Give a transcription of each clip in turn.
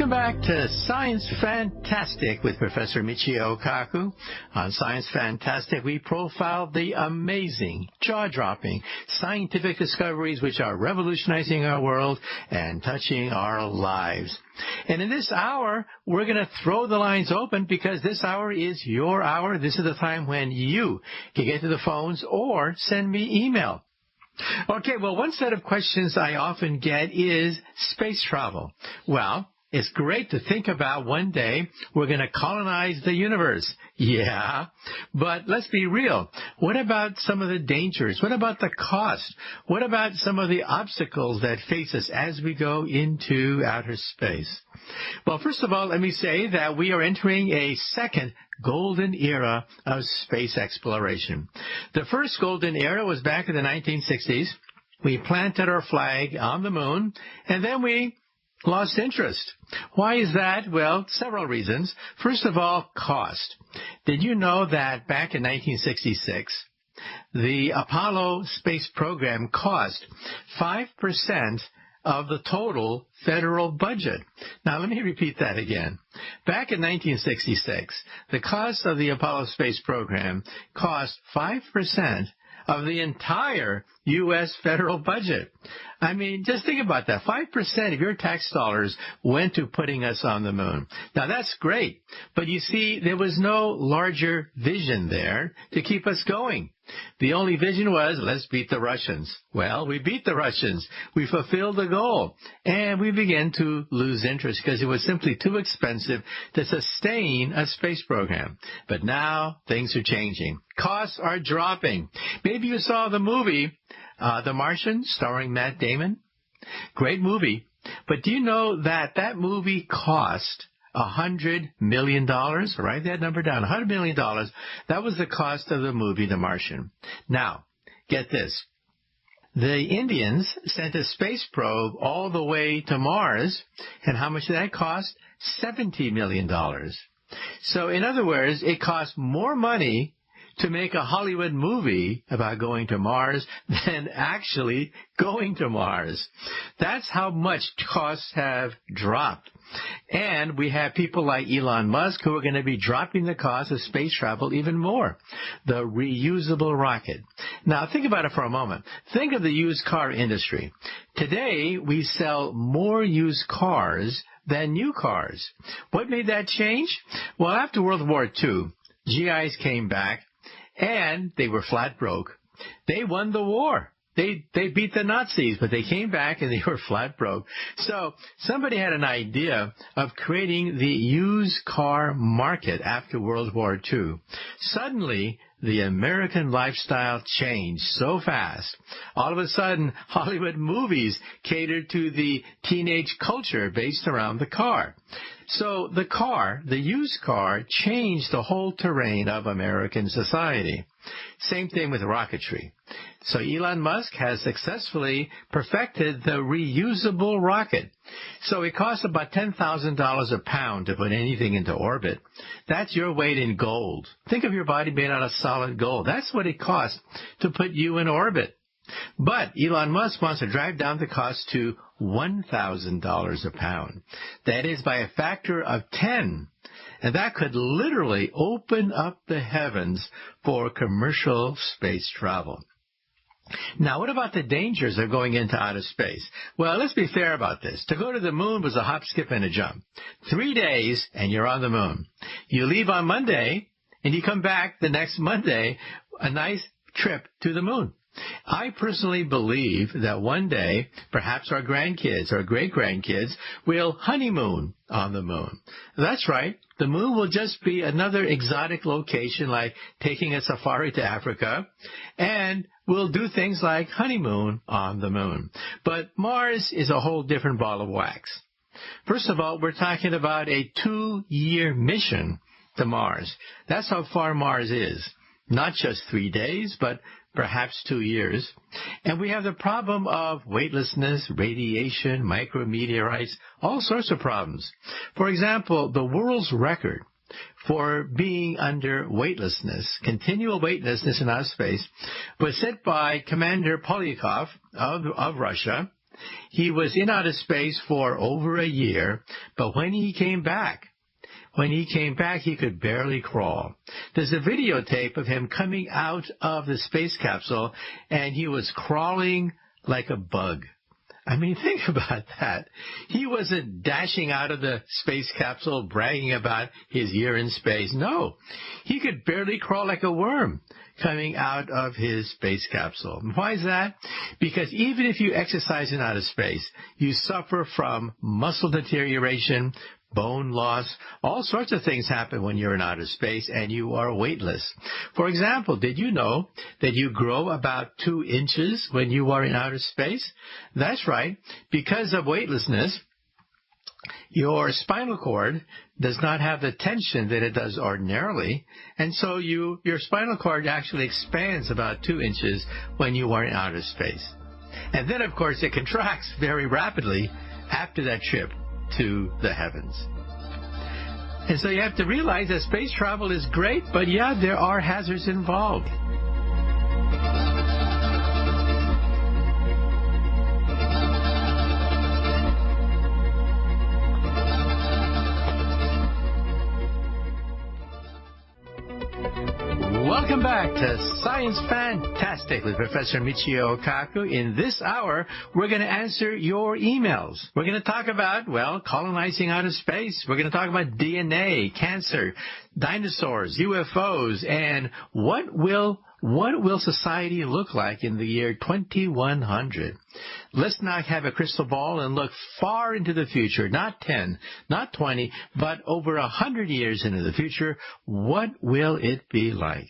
Welcome back to Science Fantastic with Professor Michio Kaku. On Science Fantastic, we profile the amazing, jaw-dropping scientific discoveries which are revolutionizing our world and touching our lives. And in this hour, we're going to throw the lines open because this hour is your hour. This is the time when you can get to the phones or send me email. Okay, well, one set of questions I often get is space travel. Well, it's great to think about one day we're going to colonize the universe. Yeah, but let's be real. What about some of the dangers? What about the cost? What about some of the obstacles that face us as we go into outer space? Well, first of all, let me say that we are entering a second golden era of space exploration. The first golden era was back in the 1960s. We planted our flag on the moon, and then we lost interest. Why is that? Well, several reasons. First of all, cost. Did you know that back in 1966, the Apollo space program cost 5% of the total federal budget? Now, let me repeat that again. Back in 1966, the cost of the Apollo space program cost 5% of the entire U.S. federal budget. I mean, just think about that. 5% of your tax dollars went to putting us on the moon. Now, that's great. But you see, there was no larger vision there to keep us going. The only vision was, let's beat the Russians. Well, we beat the Russians. We fulfilled the goal. And we began to lose interest because it was simply too expensive to sustain a space program. But now things are changing. Costs are dropping. Maybe you saw the movie, The Martian, starring Matt Damon. Great movie. But do you know that that movie cost $100 million? Write that number down. $100 million. That was the cost of the movie The Martian. Now, get this. The Indians sent a space probe all the way to Mars, and how much did that cost? $70 million. So, in other words, it cost more money to make a Hollywood movie about going to Mars than actually going to Mars. That's how much costs have dropped. And we have people like Elon Musk who are going to be dropping the cost of space travel even more. The reusable rocket. Now, think about it for a moment. Think of the used car industry. Today, we sell more used cars than new cars. What made that change? Well, after World War II, GIs came back, and they were flat broke. They won the war. They beat the Nazis, but they came back and they were flat broke. So somebody had an idea of creating the used car market after World War II. Suddenly, the American lifestyle changed so fast. All of a sudden, Hollywood movies catered to the teenage culture based around the car. So the car, the used car, changed the whole terrain of American society. Same thing with rocketry. So Elon Musk has successfully perfected the reusable rocket. So it costs about $10,000 a pound to put anything into orbit. That's your weight in gold. Think of your body made out of solid gold. That's what it costs to put you in orbit. But Elon Musk wants to drive down the cost to $1,000 a pound. That is by a factor of 10. And that could literally open up the heavens for commercial space travel. Now, what about the dangers of going into outer space? Well, let's be fair about this. To go to the moon was a hop, skip, and a jump. 3 days, and you're on the moon. You leave on Monday, and you come back the next Monday, a nice trip to the moon. I personally believe that one day, perhaps our grandkids or great-grandkids will honeymoon on the moon. That's right. The moon will just be another exotic location like taking a safari to Africa, and we'll do things like honeymoon on the moon. But Mars is a whole different ball of wax. First of all, we're talking about a 2-year mission to Mars. That's how far Mars is. Not just 3 days, but perhaps 2 years. And we have the problem of weightlessness, radiation, micrometeorites, all sorts of problems. For example, the world's record for being under weightlessness, continual weightlessness in outer space, was set by Commander Polyakov of Russia. He was in outer space for over a year, but when he came back, he could barely crawl. There's a videotape of him coming out of the space capsule, and he was crawling like a bug. I mean, think about that. He wasn't dashing out of the space capsule bragging about his year in space. No, he could barely crawl like a worm coming out of his space capsule. Why is that? Because even if you exercise in outer space, you suffer from muscle deterioration, bone loss. All sorts of things happen when you're in outer space and you are weightless. For example, did you know that you grow about 2 inches when you are in outer space? That's right. Because of weightlessness, your spinal cord does not have the tension that it does ordinarily, and so your spinal cord actually expands about 2 inches when you are in outer space. And then, of course, it contracts very rapidly after that trip to the heavens. And so you have to realize that space travel is great, but yeah, there are hazards involved. Welcome back to Science Fantastic with Professor Michio Kaku. In this hour, we're going to answer your emails. We're going to talk about, colonizing outer space. We're going to talk about DNA, cancer, dinosaurs, UFOs, and what will society look like in the year 2100? Let's not have a crystal ball and look far into the future, not 10, not 20, but over 100 years into the future. What will it be like?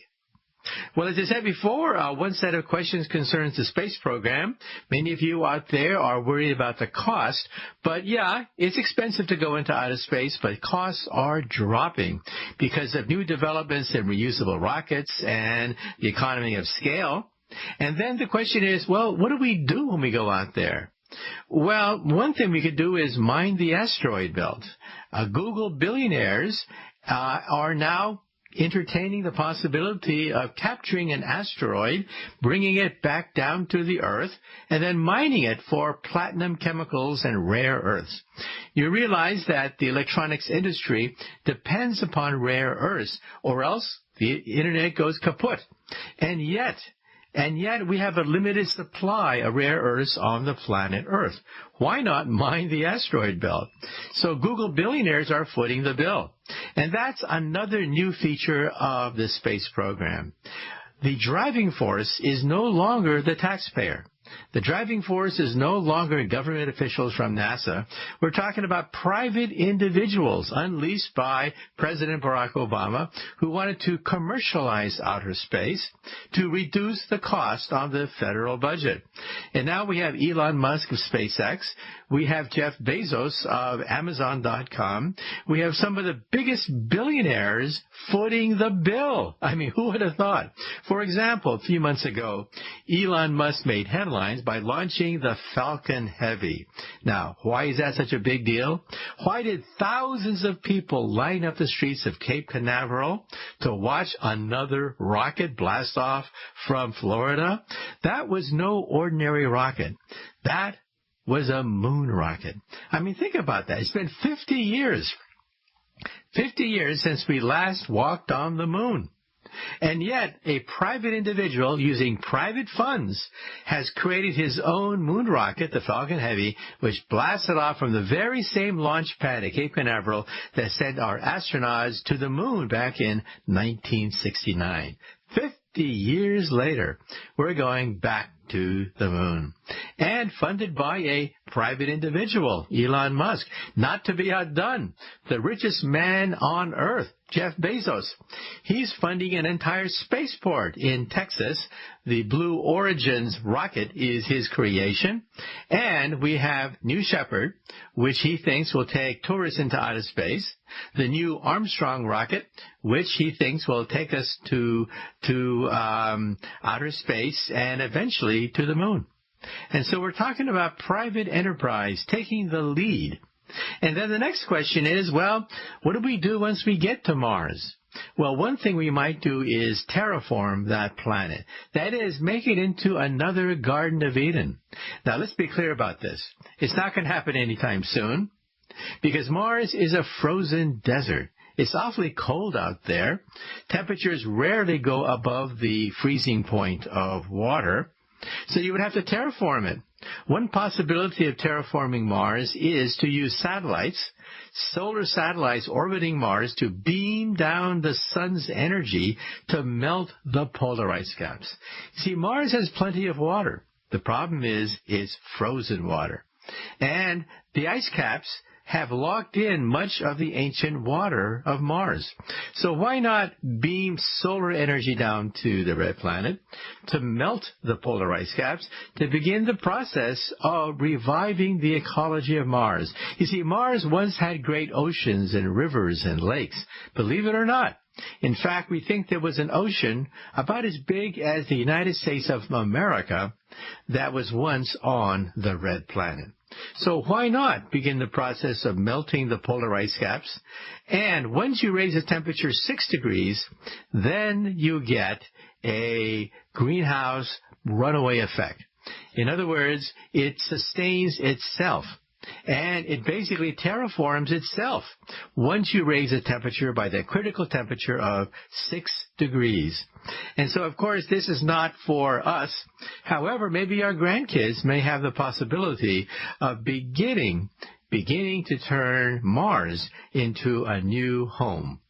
Well, as I said before, one set of questions concerns the space program. Many of you out there are worried about the cost, but yeah, it's expensive to go into outer space, but costs are dropping because of new developments in reusable rockets and the economy of scale. And then the question is, what do we do when we go out there? Well, one thing we could do is mine the asteroid belt. Google billionaires are now entertaining the possibility of capturing an asteroid, bringing it back down to the Earth, and then mining it for platinum chemicals and rare earths. You realize that the electronics industry depends upon rare earths, or else the Internet goes kaput. And yet we have a limited supply of rare earths on the planet Earth. Why not mine the asteroid belt? So Google billionaires are footing the bill. And that's another new feature of the space program. The driving force is no longer the taxpayer. The driving force is no longer government officials from NASA. We're talking about private individuals unleashed by President Barack Obama who wanted to commercialize outer space to reduce the cost on the federal budget. And now we have Elon Musk of SpaceX. We have Jeff Bezos of Amazon.com. We have some of the biggest billionaires footing the bill. I mean, who would have thought? For example, a few months ago, Elon Musk made headlines by launching the Falcon Heavy. Now, why is that such a big deal? Why did thousands of people line up the streets of Cape Canaveral to watch another rocket blast off from Florida? That was no ordinary rocket. That was a moon rocket. I mean, think about that. It's been 50 years since we last walked on the moon. And yet, a private individual using private funds has created his own moon rocket, the Falcon Heavy, which blasted off from the very same launch pad at Cape Canaveral that sent our astronauts to the moon back in 1969. 50 years later, we're going back to the moon. And funded by a private individual, Elon Musk. Not to be outdone, the richest man on Earth, Jeff Bezos. He's funding an entire spaceport in Texas. The Blue Origin's rocket is his creation. And we have New Shepard, which he thinks will take tourists into outer space. The new Armstrong rocket, which he thinks will take us to outer space and eventually to the moon. And so we're talking about private enterprise taking the lead. And then the next question is, what do we do once we get to Mars? Well, one thing we might do is terraform that planet. That is, make it into another Garden of Eden. Now, let's be clear about this. It's not going to happen anytime soon, because Mars is a frozen desert. It's awfully cold out there. Temperatures rarely go above the freezing point of water, so you would have to terraform it. One possibility of terraforming Mars is to use satellites, solar satellites orbiting Mars, to beam down the sun's energy to melt the polar ice caps. See, Mars has plenty of water. The problem is it's frozen water. And the ice caps have locked in much of the ancient water of Mars. So why not beam solar energy down to the red planet to melt the polar ice caps to begin the process of reviving the ecology of Mars? You see, Mars once had great oceans and rivers and lakes, believe it or not. In fact, we think there was an ocean about as big as the United States of America that was once on the red planet. So why not begin the process of melting the polar ice caps? And once you raise the temperature 6 degrees, then you get a greenhouse runaway effect. In other words, it sustains itself. And it basically terraforms itself once you raise the temperature by the critical temperature of 6 degrees. And so, of course, this is not for us. However, maybe our grandkids may have the possibility of beginning to turn Mars into a new home.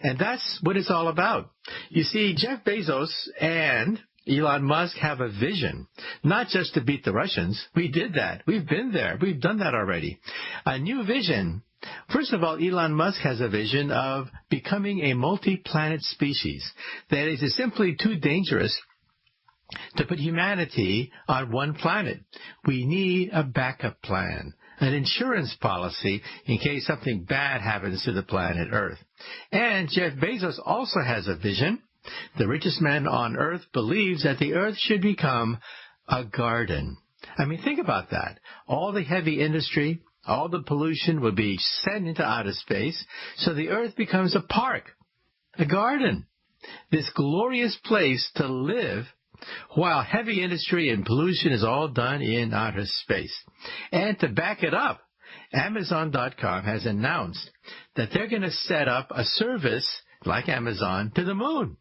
And that's what it's all about. You see, Jeff Bezos and Elon Musk have a vision, not just to beat the Russians. We did that. We've been there. We've done that already. A new vision. First of all, Elon Musk has a vision of becoming a multi-planet species. That is, it's simply too dangerous to put humanity on one planet. We need a backup plan, an insurance policy in case something bad happens to the planet Earth. And Jeff Bezos also has a vision. The richest man on Earth believes that the Earth should become a garden. I mean, think about that. All the heavy industry, all the pollution will be sent into outer space, so the Earth becomes a park, a garden, this glorious place to live while heavy industry and pollution is all done in outer space. And to back it up, Amazon.com has announced that they're going to set up a service like Amazon to the moon.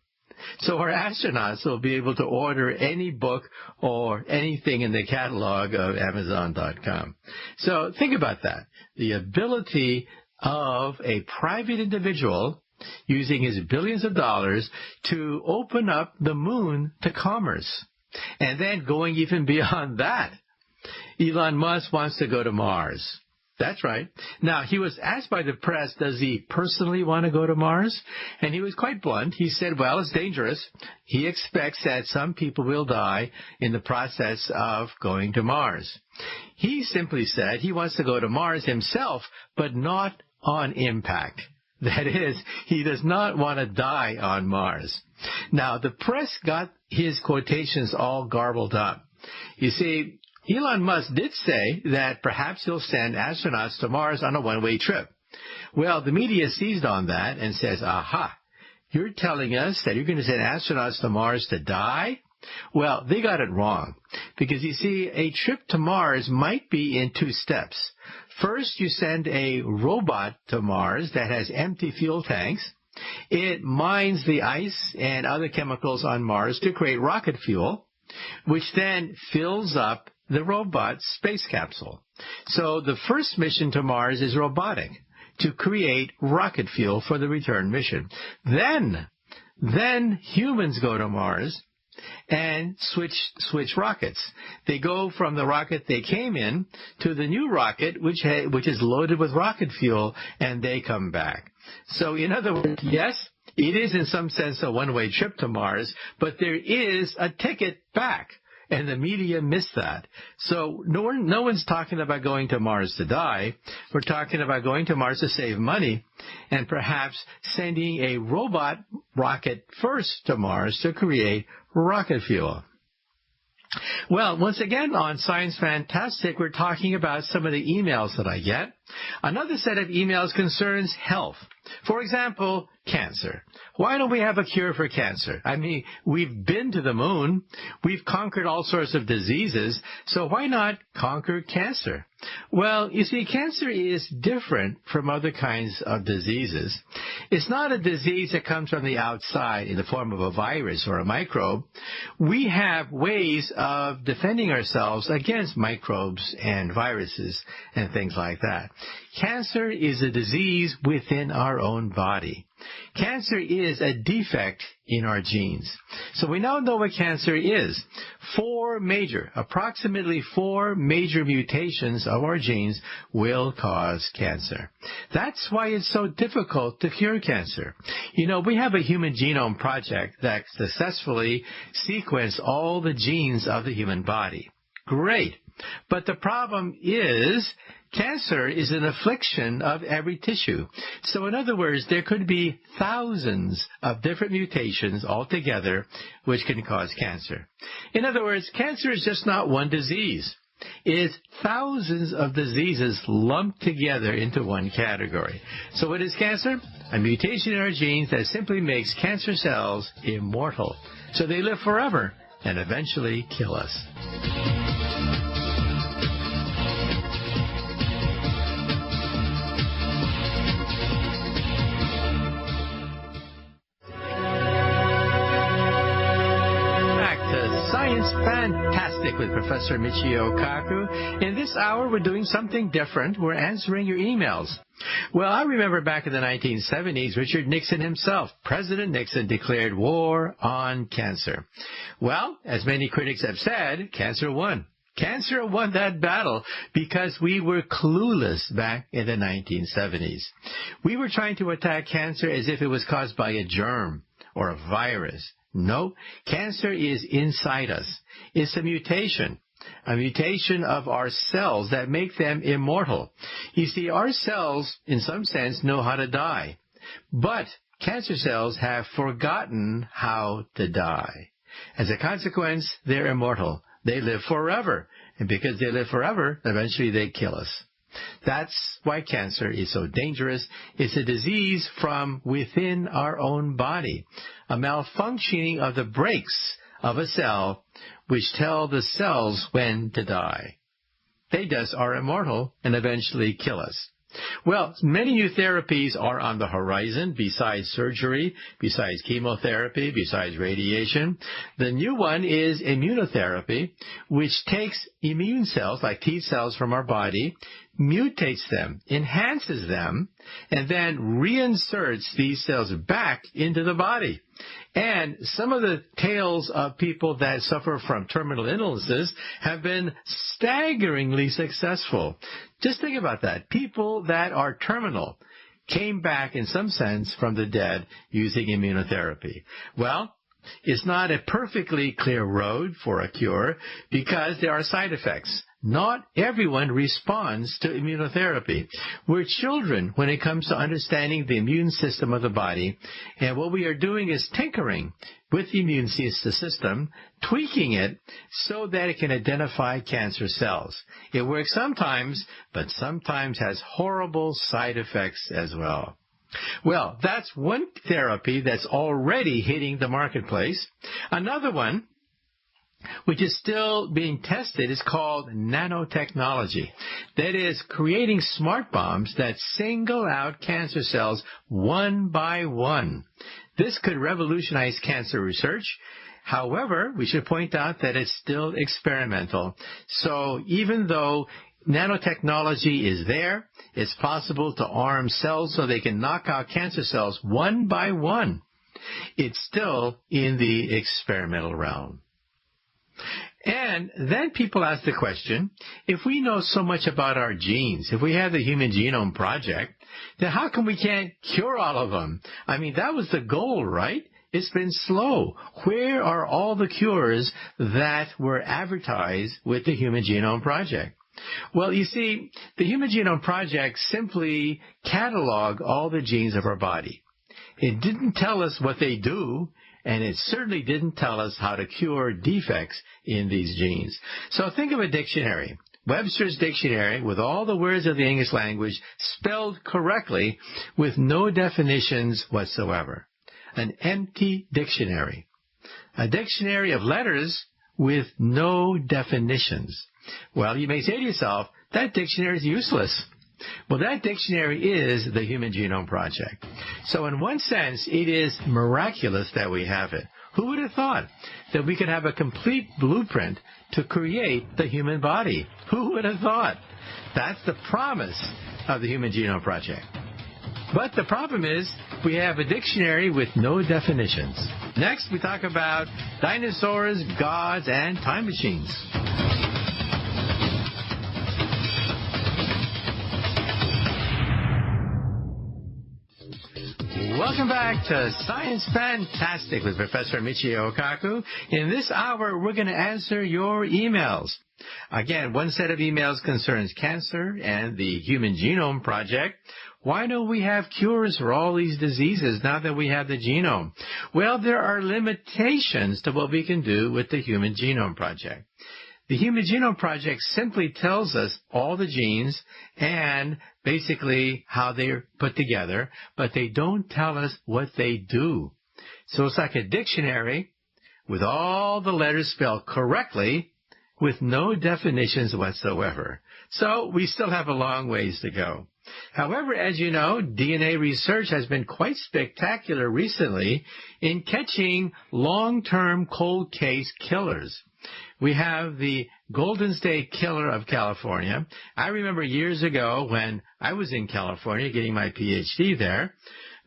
So our astronauts will be able to order any book or anything in the catalog of Amazon.com. So think about that. The ability of a private individual using his billions of dollars to open up the moon to commerce. And then going even beyond that, Elon Musk wants to go to Mars. That's right. Now, he was asked by the press, does he personally want to go to Mars? And he was quite blunt. He said, well, it's dangerous. He expects that some people will die in the process of going to Mars. He simply said he wants to go to Mars himself, but not on impact. That is, he does not want to die on Mars. Now, the press got his quotations all garbled up. You see, Elon Musk did say that perhaps he'll send astronauts to Mars on a one-way trip. Well, the media seized on that and says, aha, you're telling us that you're going to send astronauts to Mars to die? Well, they got it wrong. Because you see, a trip to Mars might be in 2 steps. First, you send a robot to Mars that has empty fuel tanks. It mines the ice and other chemicals on Mars to create rocket fuel, which then fills up the robot's space capsule. So the first mission to Mars is robotic, to create rocket fuel for the return mission. Then humans go to Mars and switch rockets. They go from the rocket they came in to the new rocket, which is loaded with rocket fuel, and they come back. So in other words, yes, it is in some sense a one-way trip to Mars, but there is a ticket back. And the media missed that. So no one's talking about going to Mars to die. We're talking about going to Mars to save money and perhaps sending a robot rocket first to Mars to create rocket fuel. Well, once again, on Science Fantastic, we're talking about some of the emails that I get. Another set of emails concerns health. For example, cancer. Why don't we have a cure for cancer? I mean, we've been to the moon. We've conquered all sorts of diseases. So why not conquer cancer? Well, you see, cancer is different from other kinds of diseases. It's not a disease that comes from the outside in the form of a virus or a microbe. We have ways of defending ourselves against microbes and viruses and things like that. Cancer is a disease within our own body. Cancer is a defect in our genes. So we now know what cancer is. Approximately four major mutations of our genes will cause cancer. That's why it's so difficult to cure cancer. You know, we have a human genome project that successfully sequenced all the genes of the human body. Great. But the problem is, cancer is an affliction of every tissue. So in other words, there could be thousands of different mutations altogether which can cause cancer. In other words, cancer is just not one disease. It's thousands of diseases lumped together into one category. So what is cancer? A mutation in our genes that simply makes cancer cells immortal. So they live forever and eventually kill us. Fantastic with Professor Michio Kaku. In this hour, we're doing something different. We're answering your emails. Well, I remember back in the 1970s, Richard Nixon himself, President Nixon, declared war on cancer. Well, as many critics have said, cancer won. Cancer won that battle because we were clueless back in the 1970s. We were trying to attack cancer as if it was caused by a germ or a virus. No, cancer is inside us. It's a mutation of our cells that make them immortal. You see, our cells, in some sense, know how to die. But cancer cells have forgotten how to die. As a consequence, they're immortal. They live forever. And because they live forever, eventually they kill us. That's why cancer is so dangerous. It's a disease from within our own body, a malfunctioning of the brakes of a cell which tell the cells when to die. They just are immortal and eventually kill us. Well, many new therapies are on the horizon besides surgery, besides chemotherapy, besides radiation. The new one is immunotherapy, which takes immune cells, like T cells from our body, mutates them, enhances them, and then reinserts these cells back into the body. And some of the tales of people that suffer from terminal illnesses have been staggeringly successful. Just think about that. People that are terminal came back in some sense from the dead using immunotherapy. Well, it's not a perfectly clear road for a cure because there are side effects. Not everyone responds to immunotherapy. We're children when it comes to understanding the immune system of the body, and what we are doing is tinkering with the immune system, tweaking it so that it can identify cancer cells. It works sometimes, but sometimes has horrible side effects as well. Well, that's one therapy that's already hitting the marketplace. Another one, which is still being tested, is called nanotechnology. That is, creating smart bombs that single out cancer cells one by one. This could revolutionize cancer research. However, we should point out that it's still experimental. So even though nanotechnology is there, it's possible to arm cells so they can knock out cancer cells one by one. It's still in the experimental realm. And then people ask the question, if we know so much about our genes, if we have the Human Genome Project, then how come we can't cure all of them? I mean, that was the goal, right? It's been slow. Where are all the cures that were advertised with the Human Genome Project? Well, you see, the Human Genome Project simply cataloged all the genes of our body. It didn't tell us what they do, and it certainly didn't tell us how to cure defects in these genes. So think of a dictionary. Webster's dictionary with all the words of the English language spelled correctly with no definitions whatsoever. An empty dictionary. A dictionary of letters with no definitions. Well, you may say to yourself, that dictionary is useless. Well, that dictionary is the Human Genome Project. So in one sense, it is miraculous that we have it. Who would have thought that we could have a complete blueprint to create the human body? Who would have thought? That's the promise of the Human Genome Project. But the problem is we have a dictionary with no definitions. Next, we talk about dinosaurs, gods, and time machines. Welcome back to Science Fantastic with Professor Michio Kaku. In this hour, we're going to answer your emails. Again, one set of emails concerns cancer and the Human Genome Project. Why don't we have cures for all these diseases now that we have the genome? Well, there are limitations to what we can do with the Human Genome Project. The Human Genome Project simply tells us all the genes and basically how they're put together, but they don't tell us what they do. So it's like a dictionary with all the letters spelled correctly with no definitions whatsoever. So we still have a long ways to go. However, as you know, DNA research has been quite spectacular recently in catching long-term cold case killers. We have the Golden State Killer of California. I remember years ago when I was in California getting my PhD there,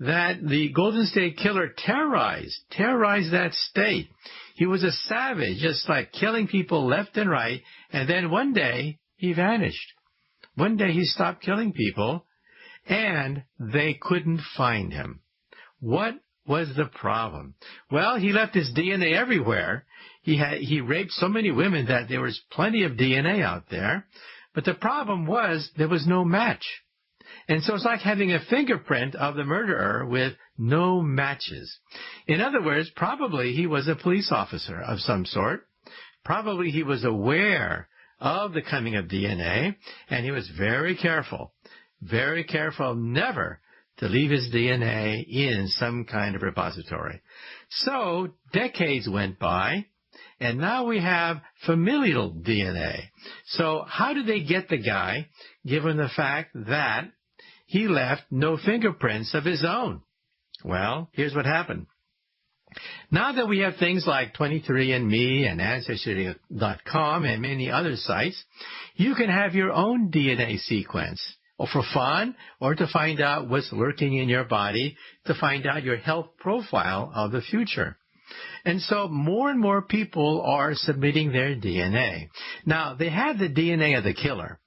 that the Golden State Killer terrorized that state. He was a savage, just like killing people left and right, and then one day he vanished. One day he stopped killing people, and they couldn't find him. What was the problem? Well, he left his DNA everywhere. He raped so many women that there was plenty of DNA out there. But the problem was there was no match. And so it's like having a fingerprint of the murderer with no matches. In other words, probably he was a police officer of some sort. Probably he was aware of the coming of DNA, and he was very careful never to leave his DNA in some kind of repository. So decades went by, and now we have familial DNA. So how did they get the guy, given the fact that he left no fingerprints of his own? Well, here's what happened. Now that we have things like 23andMe and Ancestry.com and many other sites, you can have your own DNA sequence, or for fun, or to find out what's lurking in your body, to find out your health profile of the future. And so more and more people are submitting their DNA. Now, they had the DNA of the killer,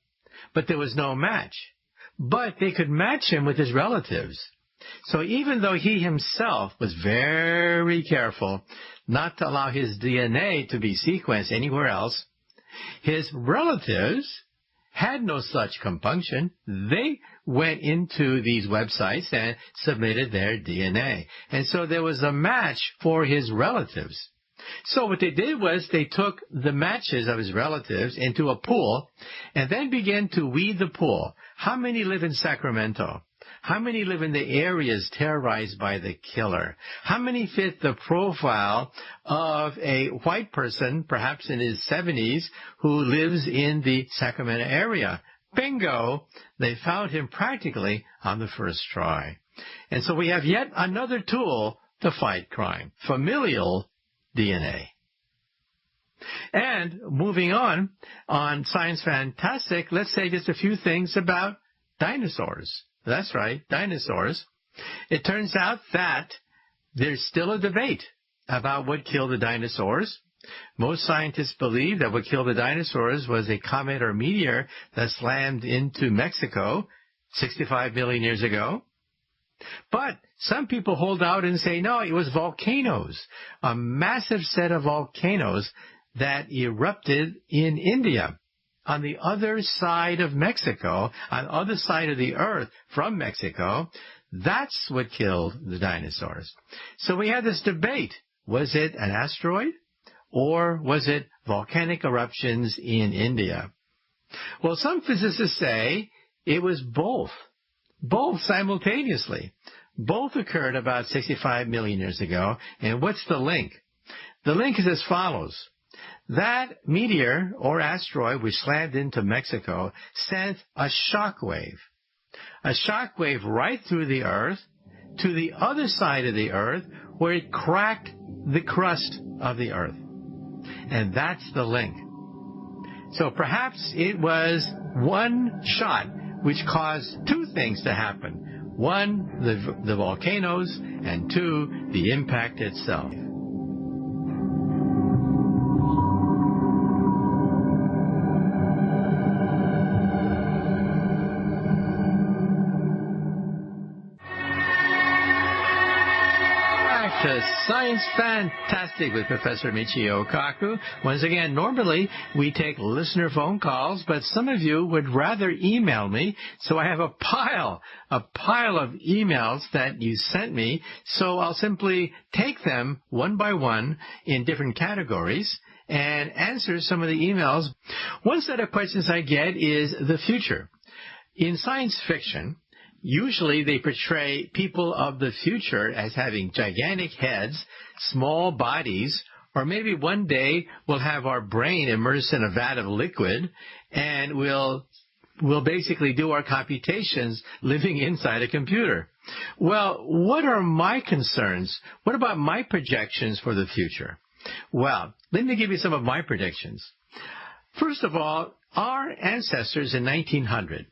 but there was no match. But they could match him with his relatives. So even though he himself was very careful not to allow his DNA to be sequenced anywhere else, his relatives had no such compunction. They went into these websites and submitted their DNA. And so there was a match for his relatives. So what they did was they took the matches of his relatives into a pool and then began to weed the pool. How many live in Sacramento? How many live in the areas terrorized by the killer? How many fit the profile of a white person, perhaps in his 70s, who lives in the Sacramento area? Bingo! They found him practically on the first try. And so we have yet another tool to fight crime, familial DNA. And moving on Science Fantastic, let's say just a few things about dinosaurs. That's right, dinosaurs. It turns out that there's still a debate about what killed the dinosaurs. Most scientists believe that what killed the dinosaurs was a comet or meteor that slammed into Mexico 65 million years ago. But some people hold out and say, no, it was volcanoes, a massive set of volcanoes that erupted in India. On the other side of Mexico, on the other side of the earth from Mexico, that's what killed the dinosaurs. So we had this debate. Was it an asteroid or was it volcanic eruptions in India? Well, some physicists say it was both simultaneously. Both occurred about 65 million years ago. And what's the link? The link is as follows. That meteor or asteroid which slammed into Mexico sent a shock wave right through the Earth to the other side of the Earth where it cracked the crust of the Earth. And that's the link. So perhaps it was one shot which caused two things to happen. One, the volcanoes, and two, the impact itself. To Science Fantastic with Professor Michio Kaku. Once again, normally we take listener phone calls, but some of you would rather email me, so I have a pile of emails that you sent me, so I'll simply take them one by one in different categories and answer some of the emails. One set of questions I get is the future. In science fiction, usually they portray people of the future as having gigantic heads, small bodies, or maybe one day we'll have our brain immersed in a vat of liquid and we'll basically do our computations living inside a computer. Well, what are my concerns? What about my projections for the future? Well, let me give you some of my predictions. First of all, our ancestors in 1900,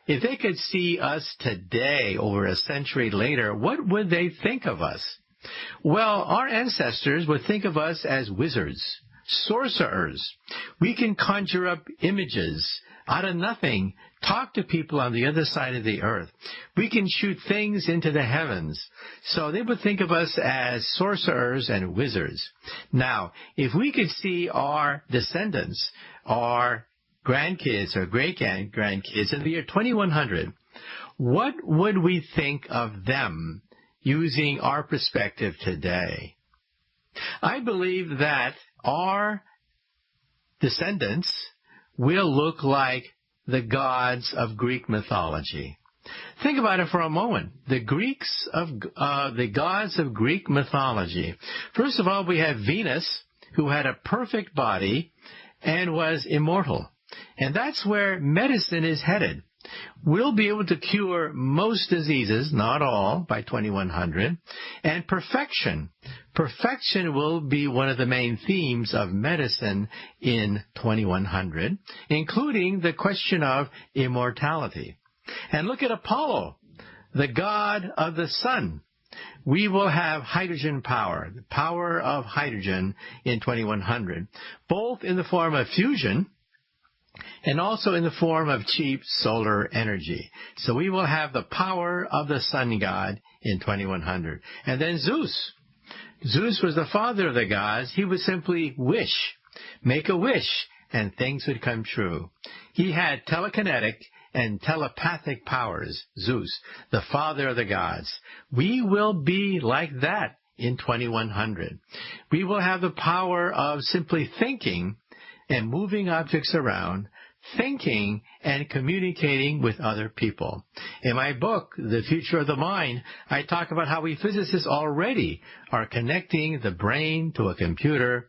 if they could see us today, over a century later, what would they think of us? Well, our ancestors would think of us as wizards, sorcerers. We can conjure up images out of nothing, talk to people on the other side of the earth. We can shoot things into the heavens. So they would think of us as sorcerers and wizards. Now, if we could see our descendants, our grandkids or great-grandkids in the year 2100, what would we think of them using our perspective today? I believe that our descendants will look like the gods of Greek mythology. Think about it for a moment. The gods of Greek mythology. First of all, we have Venus, who had a perfect body and was immortal. And that's where medicine is headed. We'll be able to cure most diseases, not all, by 2100. And perfection. Perfection will be one of the main themes of medicine in 2100, including the question of immortality. And look at Apollo, the god of the sun. We will have hydrogen power, the power of hydrogen in 2100, both in the form of fusion and also in the form of cheap solar energy. So we will have the power of the sun god in 2100. And then Zeus. Zeus was the father of the gods. He would simply make a wish, and things would come true. He had telekinetic and telepathic powers, Zeus, the father of the gods. We will be like that in 2100. We will have the power of simply thinking and moving objects around, thinking and communicating with other people. In my book, The Future of the Mind, I talk about how we physicists already are connecting the brain to a computer,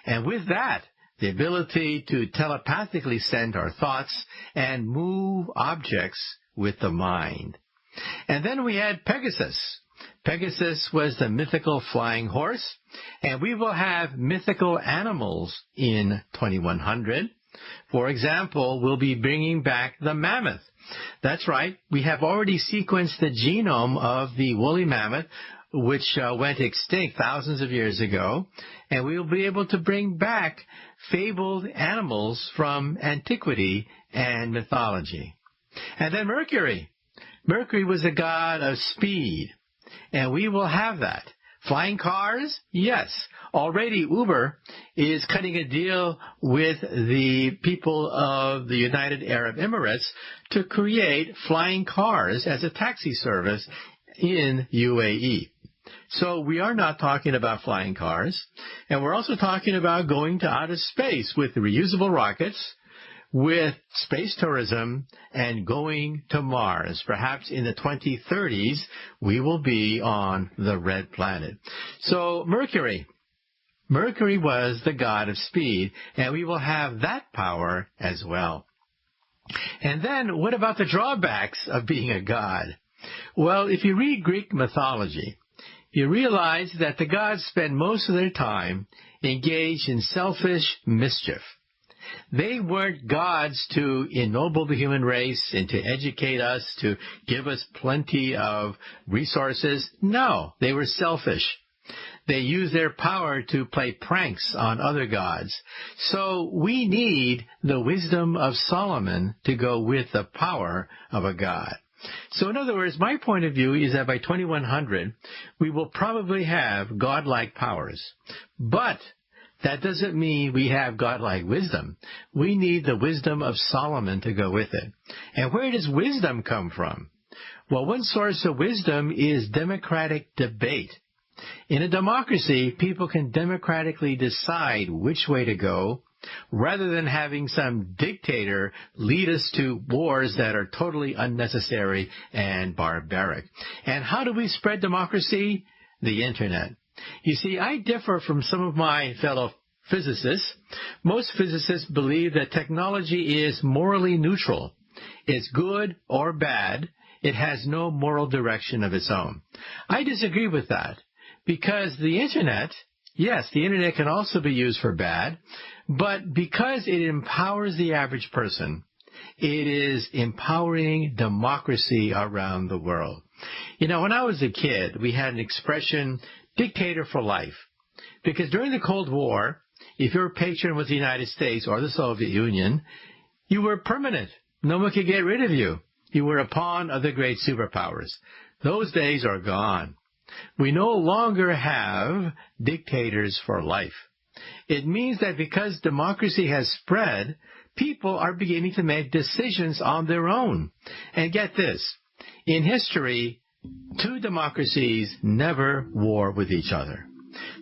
and with that, the ability to telepathically send our thoughts and move objects with the mind. And then we had Pegasus. Pegasus was the mythical flying horse, and we will have mythical animals in 2100. For example, we'll be bringing back the mammoth. That's right, we have already sequenced the genome of the woolly mammoth, which went extinct thousands of years ago, and we'll be able to bring back fabled animals from antiquity and mythology. And then Mercury. Mercury was a god of speed, and we will have that. Flying cars? Yes. Already Uber is cutting a deal with the people of the United Arab Emirates to create flying cars as a taxi service in UAE. So we are not talking about flying cars, and we're also talking about going to outer space with reusable rockets, with space tourism and going to Mars. Perhaps in the 2030s, we will be on the red planet. So Mercury was the god of speed, and we will have that power as well. And then, what about the drawbacks of being a god? Well, if you read Greek mythology, you realize that the gods spend most of their time engaged in selfish mischief. They weren't gods to ennoble the human race and to educate us, to give us plenty of resources. No, they were selfish. They used their power to play pranks on other gods. So we need the wisdom of Solomon to go with the power of a god. So in other words, my point of view is that by 2100, we will probably have godlike powers. But that doesn't mean we have godlike wisdom. We need the wisdom of Solomon to go with it. And where does wisdom come from? Well, one source of wisdom is democratic debate. In a democracy, people can democratically decide which way to go, rather than having some dictator lead us to wars that are totally unnecessary and barbaric. And how do we spread democracy? The Internet. You see, I differ from some of my fellow physicists. Most physicists believe that technology is morally neutral. It's good or bad. It has no moral direction of its own. I disagree with that, because the Internet, yes, the Internet can also be used for bad, but because it empowers the average person, it is empowering democracy around the world. You know, when I was a kid, we had an expression, dictator for life. Because during the Cold War, if your patron was the United States or the Soviet Union, you were permanent. No one could get rid of you. You were a pawn of the great superpowers. Those days are gone. We no longer have dictators for life. It means that because democracy has spread, people are beginning to make decisions on their own. And get this, in history, two democracies never war with each other.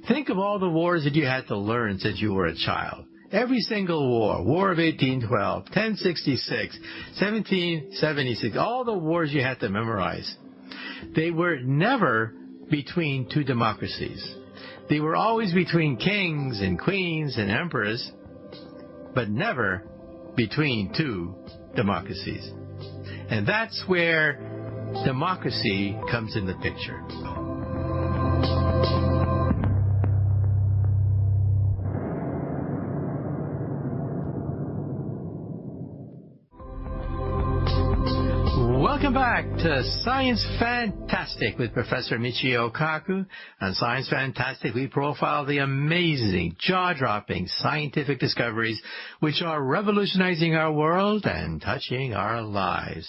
Think of all the wars that you had to learn since you were a child. Every single war, War of 1812, 1066, 1776, all the wars you had to memorize. They were never between two democracies. They were always between kings and queens and emperors, but never between two democracies. And that's where democracy comes in the picture. Welcome back to Science Fantastic with Professor Michio Kaku. On Science Fantastic, we profile the amazing, jaw-dropping scientific discoveries which are revolutionizing our world and touching our lives.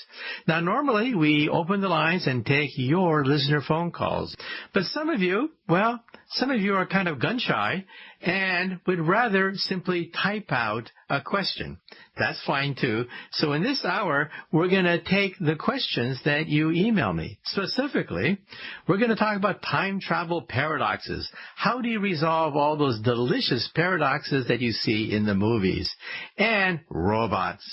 Now, normally, we open the lines and take your listener phone calls. But some of you are kind of gun-shy and would rather simply type out a question. That's fine, too. So in this hour, we're going to take the questions that you email me. Specifically, we're going to talk about time travel paradoxes. How do you resolve all those delicious paradoxes that you see in the movies? And robots.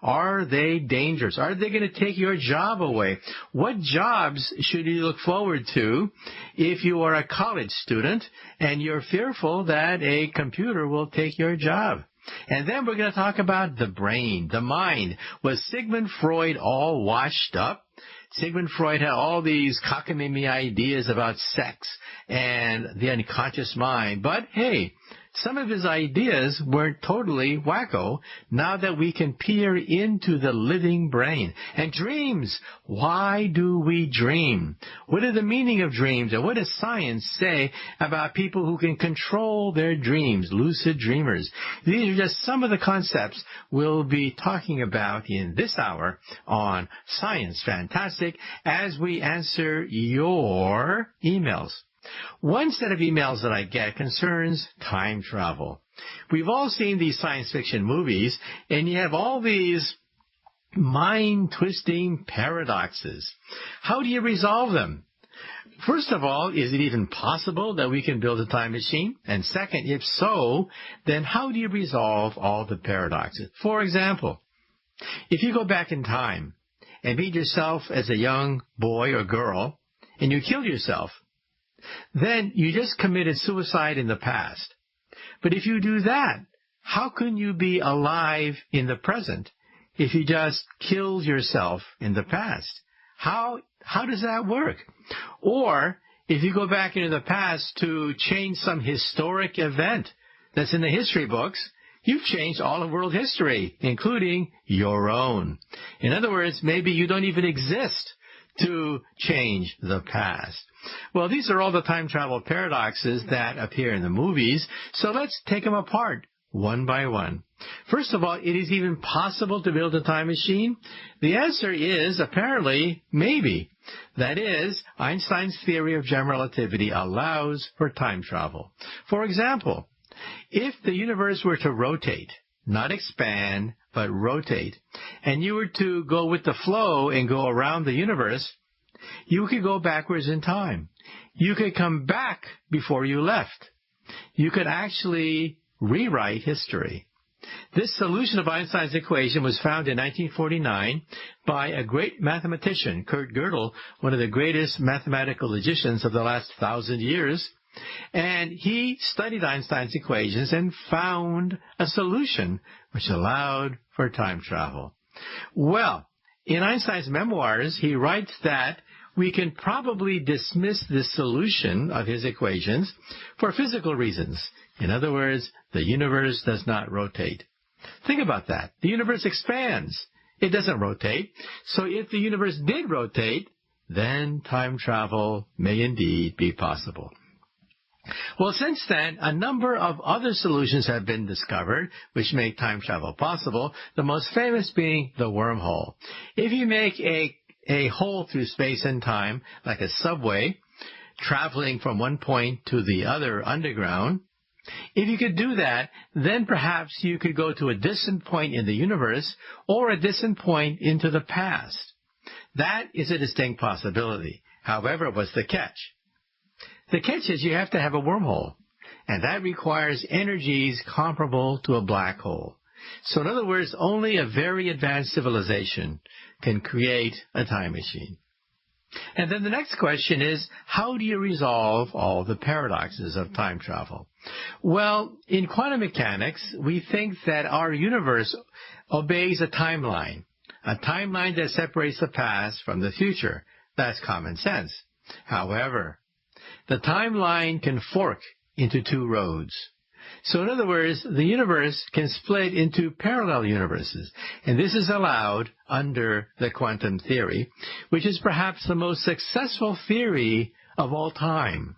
Are they dangerous? Are they going to take your job away? What jobs should you look forward to if you are a college student and you're fearful that a computer will take your job? And then we're going to talk about the brain, the mind. Was Sigmund Freud all washed up? Sigmund Freud had all these cockamamie ideas about sex and the unconscious mind. But hey, some of his ideas weren't totally wacko now that we can peer into the living brain. And dreams. Why do we dream? What are the meaning of dreams? And what does science say about people who can control their dreams, lucid dreamers? These are just some of the concepts we'll be talking about in this hour on Science Fantastic as we answer your emails. One set of emails that I get concerns time travel. We've all seen these science fiction movies, and you have all these mind-twisting paradoxes. How do you resolve them? First of all, is it even possible that we can build a time machine? And second, if so, then how do you resolve all the paradoxes? For example, if you go back in time and meet yourself as a young boy or girl, and you kill yourself, then you just committed suicide in the past. But if you do that, how can you be alive in the present if you just killed yourself in the past? How does that work? Or if you go back into the past to change some historic event that's in the history books, you've changed all of world history, including your own. In other words, maybe you don't even exist to change the past. Well, these are all the time travel paradoxes that appear in the movies, so let's take them apart one by one. First of all, it is even possible to build a time machine? The answer is apparently maybe. That is, Einstein's theory of general relativity allows for time travel. For example, if the universe were to rotate, not expand, but rotate, and you were to go with the flow and go around the universe, you could go backwards in time. You could come back before you left. You could actually rewrite history. This solution of Einstein's equation was found in 1949 by a great mathematician, Kurt Gödel, one of the greatest mathematical logicians of the last 1,000 years. And he studied Einstein's equations and found a solution which allowed for time travel. Well, in Einstein's memoirs, he writes that we can probably dismiss this solution of his equations for physical reasons. In other words, the universe does not rotate. Think about that. The universe expands. It doesn't rotate. So if the universe did rotate, then time travel may indeed be possible. Well, since then, a number of other solutions have been discovered which make time travel possible, the most famous being the wormhole. If you make a hole through space and time, like a subway, traveling from one point to the other underground, if you could do that, then perhaps you could go to a distant point in the universe or a distant point into the past. That is a distinct possibility. However, what's the catch? The catch is you have to have a wormhole, and that requires energies comparable to a black hole. So in other words, only a very advanced civilization can create a time machine. And then the next question is, how do you resolve all the paradoxes of time travel? Well, in quantum mechanics, we think that our universe obeys a timeline that separates the past from the future. That's common sense. However, the timeline can fork into two roads. So in other words, the universe can split into parallel universes, and this is allowed under the quantum theory, which is perhaps the most successful theory of all time.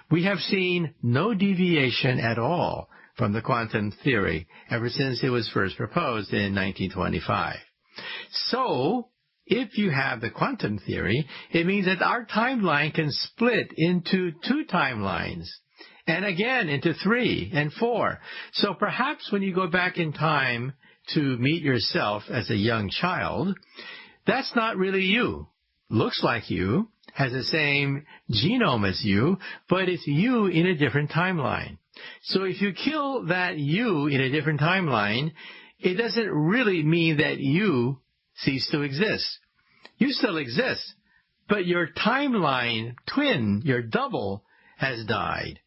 We have seen no deviation at all from the quantum theory ever since it was first proposed in 1925. So, if you have the quantum theory, it means that our timeline can split into two timelines, and again into 3 and 4. So perhaps when you go back in time to meet yourself as a young child, that's not really you. Looks like you, has the same genome as you, but it's you in a different timeline. So if you kill that you in a different timeline, it doesn't really mean that you cease to exist. You still exist, but your timeline twin, your double, has died.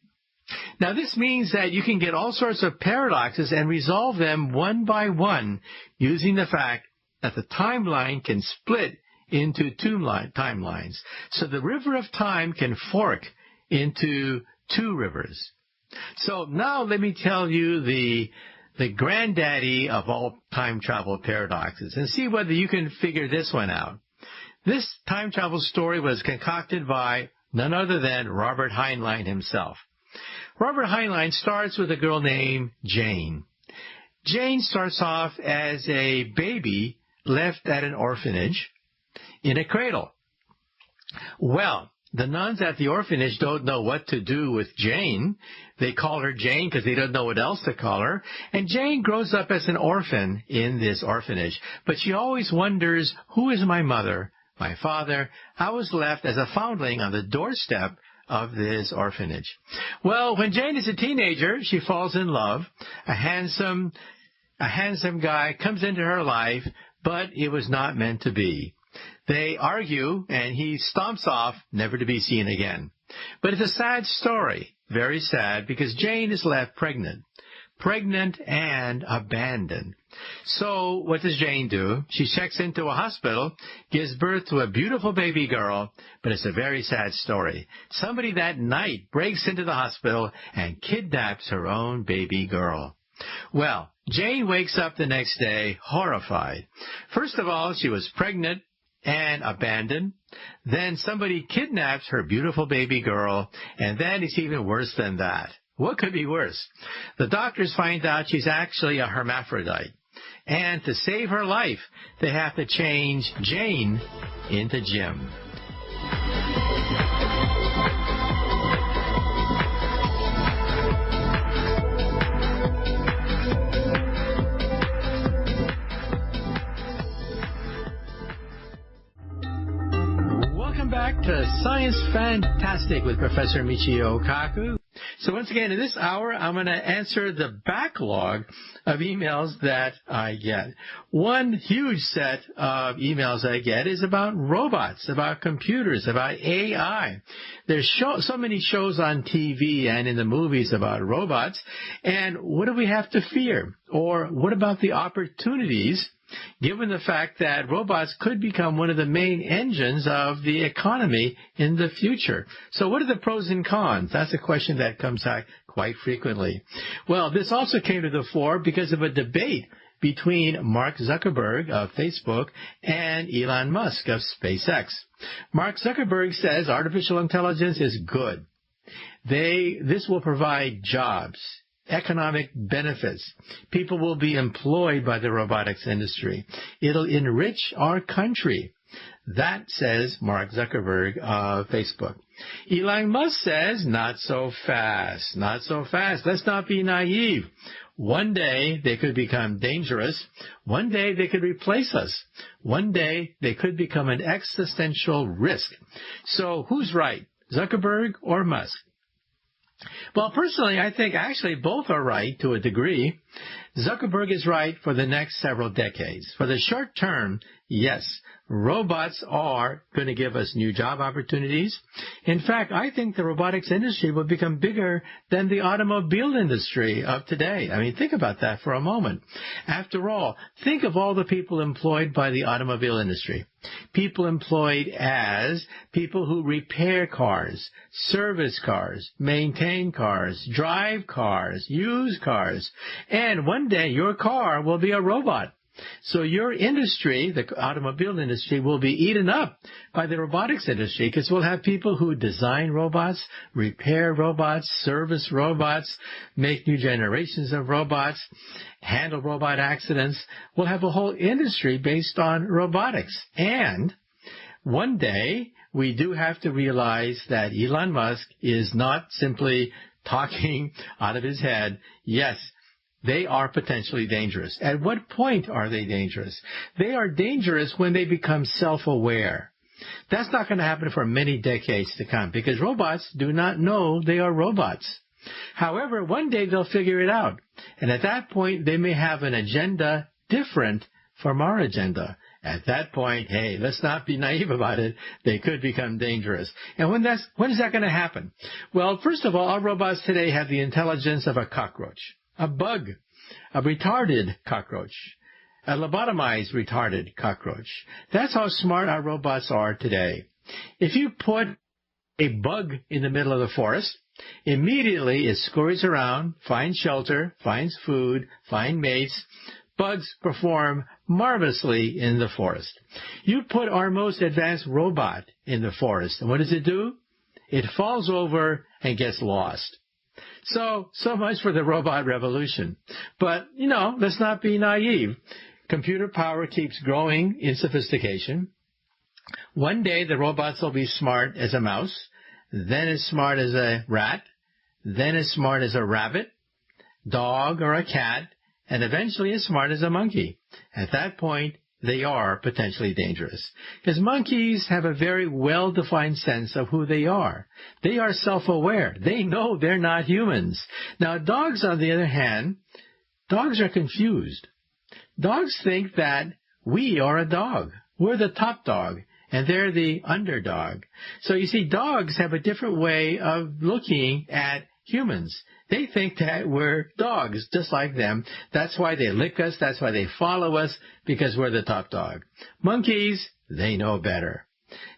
Now this means that you can get all sorts of paradoxes and resolve them one by one using the fact that the timeline can split into two timelines. So the river of time can fork into two rivers. So now let me tell you the granddaddy of all time travel paradoxes and see whether you can figure this one out. This time travel story was concocted by none other than Robert Heinlein himself. Robert Heinlein starts with a girl named Jane. Jane starts off as a baby left at an orphanage in a cradle. Well, the nuns at the orphanage don't know what to do with Jane. They call her Jane because they don't know what else to call her. And Jane grows up as an orphan in this orphanage. But she always wonders, who is my mother? my father, I was left as a foundling on the doorstep of this orphanage. Well, when Jane is a teenager, she falls in love. A handsome guy comes into her life, but it was not meant to be. They argue, and he stomps off, never to be seen again. But it's a sad story, very sad, because Jane is left pregnant and abandoned. So what does Jane do? She checks into a hospital, gives birth to a beautiful baby girl, but it's a very sad story. Somebody that night breaks into the hospital and kidnaps her own baby girl. Well, Jane wakes up the next day horrified. First of all, she was pregnant and abandoned. Then somebody kidnaps her beautiful baby girl, and then it's even worse than that. What could be worse? The doctors find out she's actually a hermaphrodite. And to save her life, they have to change Jane into Jim. Welcome back to Science Fantastic with Professor Michio Kaku. So once again, in this hour, I'm going to answer the backlog of emails that I get. One huge set of emails I get is about robots, about computers, about AI. There's so many shows on TV and in the movies about robots. And what do we have to fear? Or what about the opportunities, given the fact that robots could become one of the main engines of the economy in the future? So what are the pros and cons? That's a question that comes out quite frequently. Well, this also came to the fore because of a debate between Mark Zuckerberg of Facebook and Elon Musk of SpaceX. Mark Zuckerberg says artificial intelligence is good. This will provide jobs, economic benefits. People will be employed by the robotics industry. It'll enrich our country. That says Mark Zuckerberg of Facebook. Elon Musk says, not so fast, not so fast. Let's not be naive. One day they could become dangerous. One day they could replace us. One day they could become an existential risk. So who's right, Zuckerberg or Musk? Well, personally, I think actually both are right to a degree. Zuckerberg is right for the next several decades. For the short term, yes, robots are going to give us new job opportunities. In fact, I think the robotics industry will become bigger than the automobile industry of today. I mean, think about that for a moment. After all, think of all the people employed by the automobile industry. People employed as people who repair cars, service cars, maintain cars, drive cars, use cars. And one day your car will be a robot. So your industry, the automobile industry, will be eaten up by the robotics industry because we'll have people who design robots, repair robots, service robots, make new generations of robots, handle robot accidents. We'll have a whole industry based on robotics. And one day we do have to realize that Elon Musk is not simply talking out of his head. Yes, they are potentially dangerous. At what point are they dangerous? They are dangerous when they become self-aware. That's not going to happen for many decades to come because robots do not know they are robots. However, one day they'll figure it out. And at that point, they may have an agenda different from our agenda. At that point, hey, let's not be naive about it. They could become dangerous. And when is that going to happen? Well, first of all, our robots today have the intelligence of a cockroach. A bug, a retarded cockroach, a lobotomized retarded cockroach. That's how smart our robots are today. If you put a bug in the middle of the forest, immediately it scurries around, finds shelter, finds food, finds mates. Bugs perform marvelously in the forest. You put our most advanced robot in the forest, and what does it do? It falls over and gets lost. So much for the robot revolution. But, let's not be naive. Computer power keeps growing in sophistication. One day the robots will be smart as a mouse, then as smart as a rat, then as smart as a rabbit, dog, or a cat, and eventually as smart as a monkey. At that point, they are potentially dangerous. Because monkeys have a very well-defined sense of who they are. They are self-aware. They know they're not humans. Now, dogs, on the other hand, dogs are confused. Dogs think that we are a dog. We're the top dog, and they're the underdog. So you see, dogs have a different way of looking at humans. They think that we're dogs, just like them. That's why they lick us. That's why they follow us, because we're the top dog. Monkeys, they know better.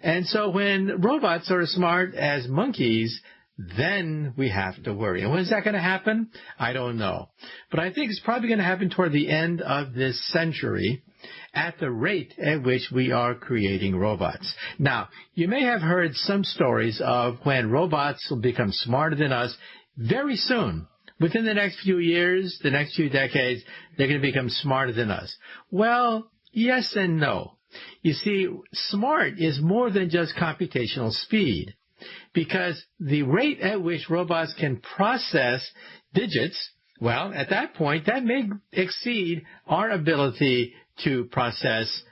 And so when robots are as smart as monkeys, then we have to worry. And when is that going to happen? I don't know. But I think it's probably going to happen toward the end of this century at the rate at which we are creating robots. Now, you may have heard some stories of when robots will become smarter than us very soon. Within the next few years, the next few decades, they're going to become smarter than us. Well, yes and no. You see, smart is more than just computational speed, because the rate at which robots can process digits, well, at that point, that may exceed our ability to process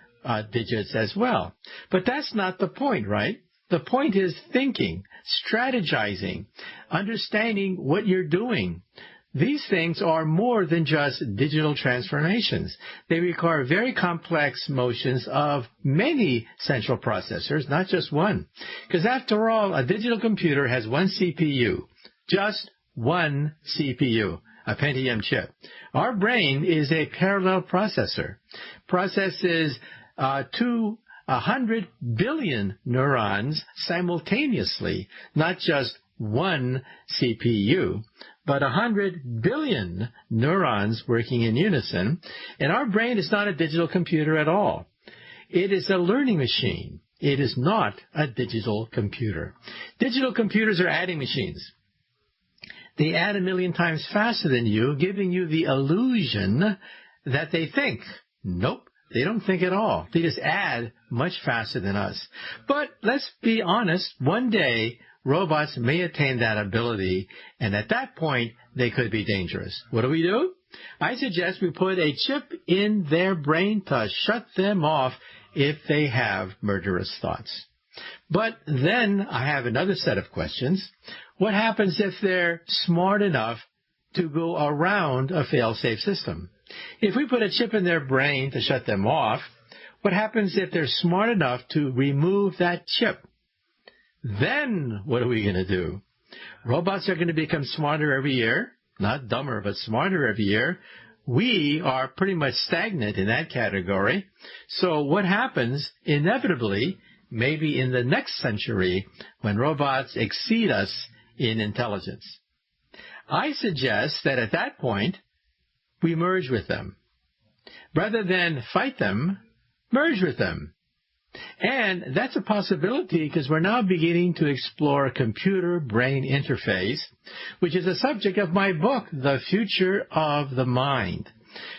digits as well. But that's not the point, right? The point is thinking, strategizing, understanding what you're doing. These things are more than just digital transformations. They require very complex motions of many central processors, not just one. Because after all, a digital computer has one CPU, just one CPU, a Pentium chip. Our brain is a parallel processor, processes 100 billion neurons simultaneously, not just one CPU, but 100 billion neurons working in unison. And our brain is not a digital computer at all. It is a learning machine. It is not a digital computer. Digital computers are adding machines. They add 1 million times faster than you, giving you the illusion that they think. Nope. They don't think at all. They just add much faster than us. But let's be honest, one day robots may attain that ability, and at that point they could be dangerous. What do? I suggest we put a chip in their brain to shut them off if they have murderous thoughts. But then I have another set of questions. What happens if they're smart enough to go around a fail-safe system? If we put a chip in their brain to shut them off, what happens if they're smart enough to remove that chip? Then what are we going to do? Robots are going to become smarter every year, not dumber, but smarter every year. We are pretty much stagnant in that category. So what happens inevitably, maybe in the next century, when robots exceed us in intelligence? I suggest that at that point, we merge with them. Rather than fight them, merge with them. And that's a possibility because we're now beginning to explore computer-brain interface, which is a subject of my book, The Future of the Mind.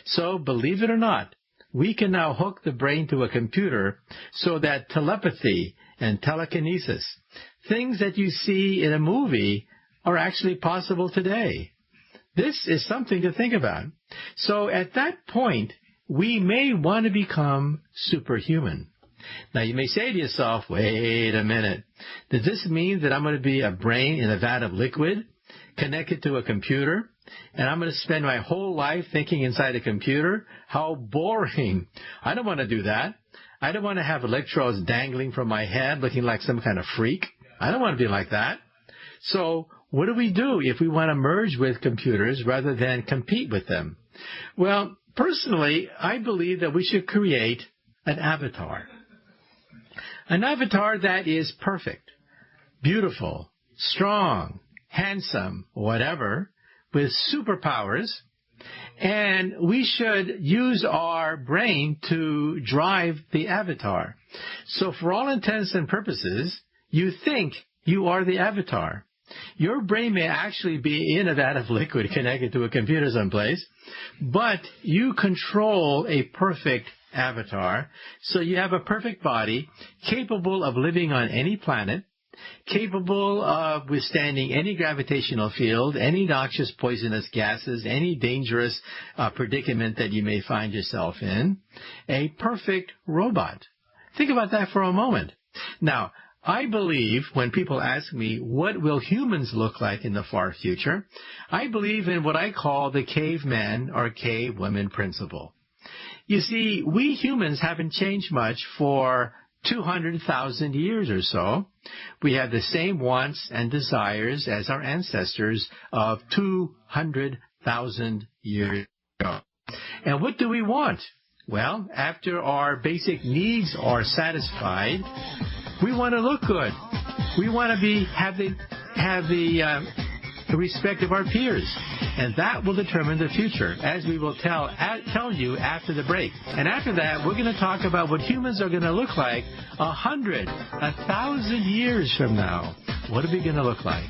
So, believe it or not, we can now hook the brain to a computer so that telepathy and telekinesis, things that you see in a movie, are actually possible today. This is something to think about. So at that point, we may want to become superhuman. Now, you may say to yourself, wait a minute. Does this mean that I'm going to be a brain in a vat of liquid connected to a computer, and I'm going to spend my whole life thinking inside a computer? How boring. I don't want to do that. I don't want to have electrodes dangling from my head looking like some kind of freak. I don't want to be like that. So what do we do if we want to merge with computers rather than compete with them? Well, personally, I believe that we should create an avatar. An avatar that is perfect, beautiful, strong, handsome, whatever, with superpowers. And we should use our brain to drive the avatar. So for all intents and purposes, you think you are the avatar. Your brain may actually be in a vat of liquid connected to a computer someplace, but you control a perfect avatar. So you have a perfect body capable of living on any planet, capable of withstanding any gravitational field, any noxious poisonous gases, any dangerous predicament that you may find yourself in. A perfect robot. Think about that for a moment. Now, I believe when people ask me, what will humans look like in the far future, I believe in what I call the caveman or cavewoman principle. You see, we humans haven't changed much for 200,000 years or so. We have the same wants and desires as our ancestors of 200,000 years ago. And what do we want? Well, after our basic needs are satisfied, we want to look good. We want to have the respect of our peers. And that will determine the future, as we will tell you after the break. And after that, we're going to talk about what humans are going to look like 100, 1,000 years from now. What are we going to look like?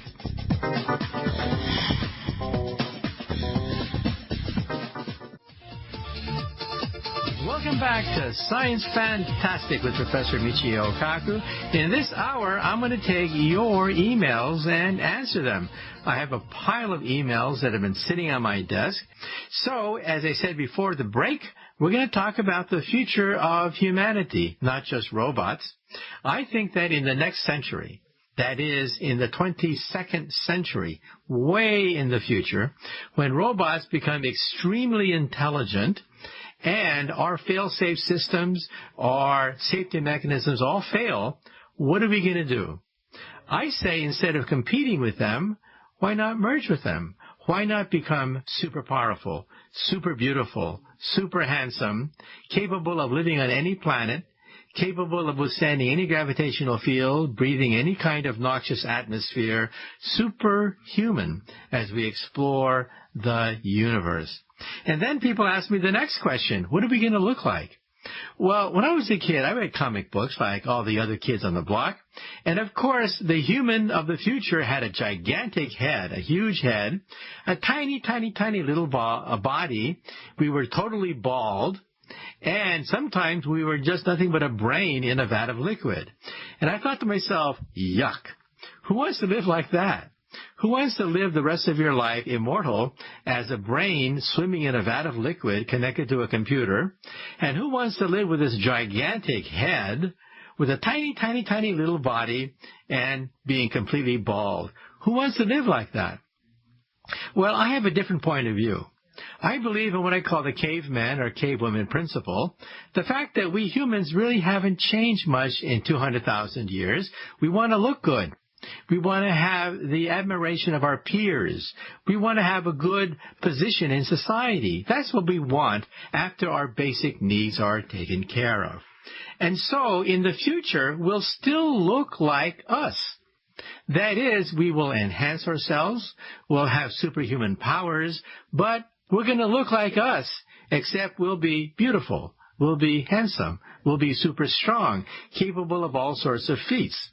Welcome back to Science Fantastic with Professor Michio Kaku. In this hour, I'm going to take your emails and answer them. I have a pile of emails that have been sitting on my desk. So, as I said before the break, we're going to talk about the future of humanity, not just robots. I think that in the next century, that is, in the 22nd century, way in the future, when robots become extremely intelligent, and our fail-safe systems, our safety mechanisms all fail, what are we going to do? I say instead of competing with them, why not merge with them? Why not become super powerful, super beautiful, super handsome, capable of living on any planet, capable of withstanding any gravitational field, breathing any kind of noxious atmosphere, superhuman as we explore the universe? And then people ask me the next question, what are we going to look like? Well, when I was a kid, I read comic books like all the other kids on the block. And of course, the human of the future had a gigantic head, a huge head, a tiny, tiny, tiny little body. We were totally bald. And sometimes we were just nothing but a brain in a vat of liquid. And I thought to myself, yuck, who wants to live like that? Who wants to live the rest of your life immortal as a brain swimming in a vat of liquid connected to a computer? And who wants to live with this gigantic head with a tiny, tiny, tiny little body and being completely bald? Who wants to live like that? Well, I have a different point of view. I believe in what I call the caveman or cavewoman principle. The fact that we humans really haven't changed much in 200,000 years. We want to look good. We want to have the admiration of our peers. We want to have a good position in society. That's what we want after our basic needs are taken care of. And so, in the future, we'll still look like us. That is, we will enhance ourselves, we'll have superhuman powers, but we're going to look like us, except we'll be beautiful, we'll be handsome, we'll be super strong, capable of all sorts of feats.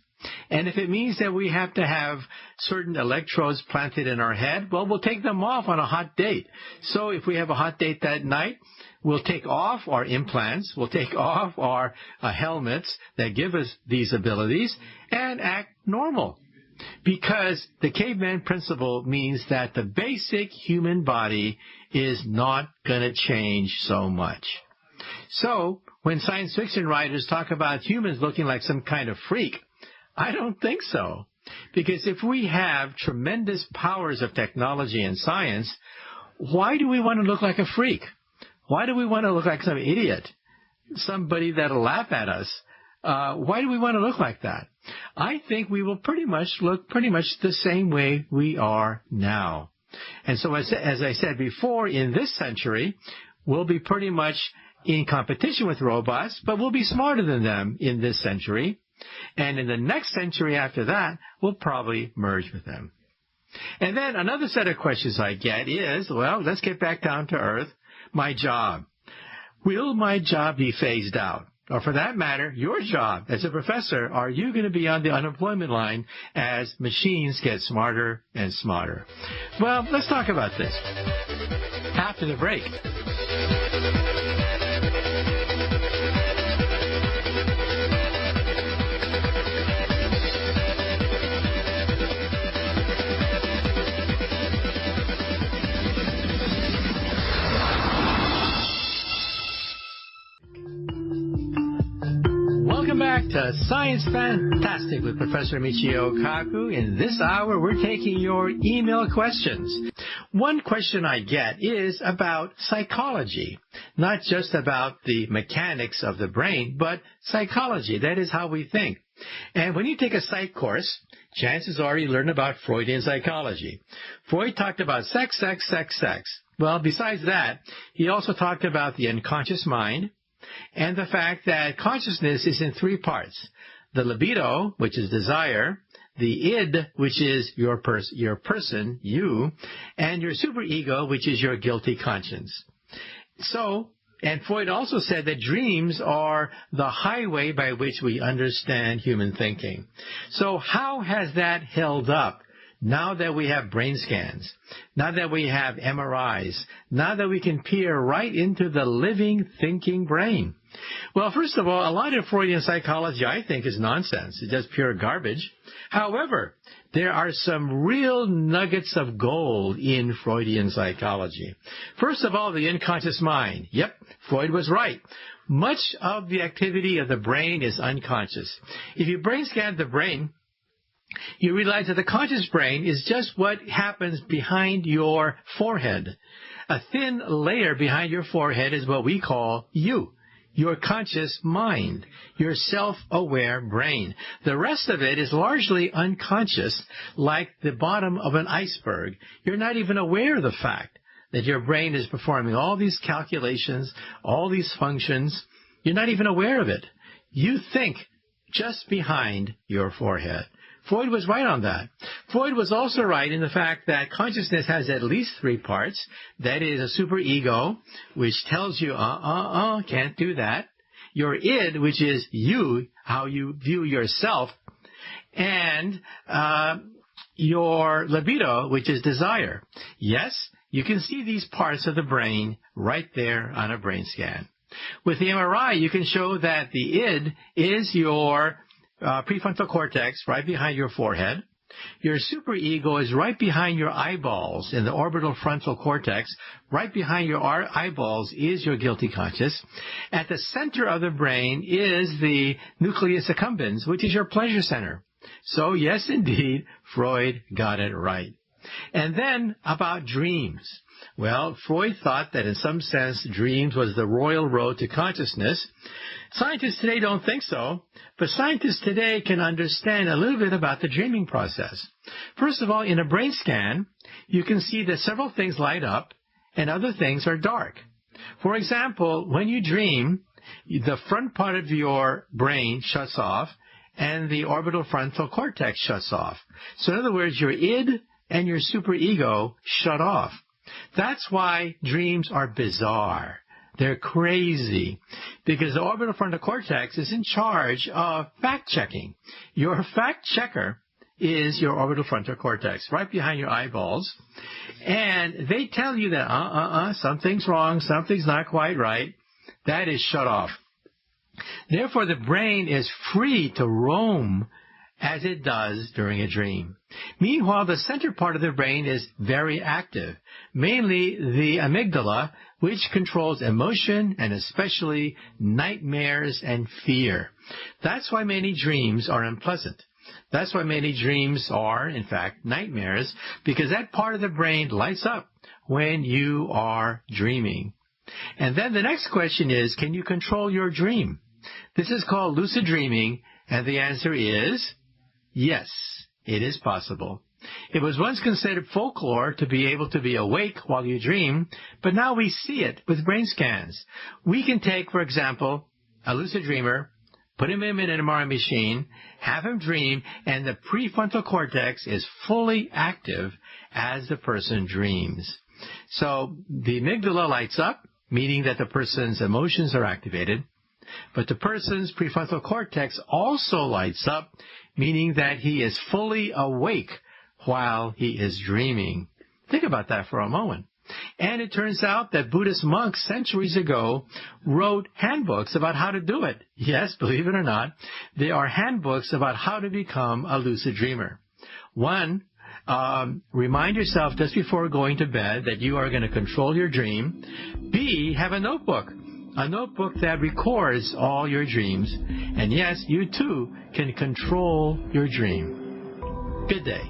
And if it means that we have to have certain electrodes planted in our head, well, we'll take them off on a hot date. So if we have a hot date that night, we'll take off our implants, we'll take off our helmets that give us these abilities and act normal. Because the caveman principle means that the basic human body is not going to change so much. So when science fiction writers talk about humans looking like some kind of freak, I don't think so. Because if we have tremendous powers of technology and science, why do we want to look like a freak? Why do we want to look like some idiot? Somebody that'll laugh at us? Why do we want to look like that? I think we will pretty much look the same way we are now. And so as I said before, in this century, we'll be pretty much in competition with robots, but we'll be smarter than them in this century. And in the next century after that, we'll probably merge with them. And then another set of questions I get is, well, let's get back down to earth. My job. Will my job be phased out? Or for that matter, your job as a professor, are you going to be on the unemployment line as machines get smarter and smarter? Well, let's talk about this after the break. Welcome back to Science Fantastic with Professor Michio Kaku. In this hour, we're taking your email questions. One question I get is about psychology, not just about the mechanics of the brain, but psychology. That is how we think. And when you take a psych course, chances are you learn about Freudian psychology. Freud talked about sex. Well, besides that, he also talked about the unconscious mind, and the fact that consciousness is in three parts. The libido, which is desire, the id, which is your person, you, and your superego, which is your guilty conscience. And Freud also said that dreams are the highway by which we understand human thinking. So how has that held up? Now that we have brain scans, now that we have MRIs, now that we can peer right into the living, thinking brain. Well, first of all, a lot of Freudian psychology, I think, is nonsense. It's just pure garbage. However, there are some real nuggets of gold in Freudian psychology. First of all, the unconscious mind. Yep, Freud was right. Much of the activity of the brain is unconscious. If you brain scan the brain, you realize that the conscious brain is just what happens behind your forehead. A thin layer behind your forehead is what we call you, your conscious mind, your self-aware brain. The rest of it is largely unconscious, like the bottom of an iceberg. You're not even aware of the fact that your brain is performing all these calculations, all these functions. You're not even aware of it. You think just behind your forehead. Freud was right on that. Freud was also right in the fact that consciousness has at least three parts. That is a superego, which tells you, can't do that. Your id, which is you, how you view yourself. And your libido, which is desire. Yes, you can see these parts of the brain right there on a brain scan. With the MRI, you can show that the id is your prefrontal cortex right behind your forehead. Your superego is right behind your eyeballs in the orbital frontal cortex. Right behind your eyeballs is your guilty conscious. At the center of the brain is the nucleus accumbens, which is your pleasure center. So yes, indeed, Freud got it right. And then about dreams. Well, Freud thought that in some sense dreams was the royal road to consciousness. Scientists today don't think so, but scientists today can understand a little bit about the dreaming process. First of all, in a brain scan, you can see that several things light up and other things are dark. For example, when you dream, the front part of your brain shuts off and the orbital frontal cortex shuts off. So in other words, your id and your superego shut off. That's why dreams are bizarre. They're crazy because the orbital frontal cortex is in charge of fact-checking. Your fact-checker is your orbital frontal cortex right behind your eyeballs. And they tell you that, something's wrong, something's not quite right. That is shut off. Therefore, the brain is free to roam as it does during a dream. Meanwhile, the center part of the brain is very active, mainly the amygdala, which controls emotion and especially nightmares and fear. That's why many dreams are unpleasant. That's why many dreams are, in fact, nightmares, because that part of the brain lights up when you are dreaming. And then the next question is, can you control your dream? This is called lucid dreaming, and the answer is yes, it is possible. It was once considered folklore to be able to be awake while you dream, but now we see it with brain scans. We can take, for example, a lucid dreamer, put him in an MRI machine, have him dream, and the prefrontal cortex is fully active as the person dreams. So the amygdala lights up, meaning that the person's emotions are activated, but the person's prefrontal cortex also lights up, meaning that he is fully awake while he is dreaming. Think about that for a moment. And it turns out that Buddhist monks centuries ago wrote handbooks about how to do it. Yes, believe it or not, there are handbooks about how to become a lucid dreamer. One, remind yourself just before going to bed that you are going to control your dream. B, have a notebook a notebook that records all your dreams. And yes, you too can control your dream. Good day.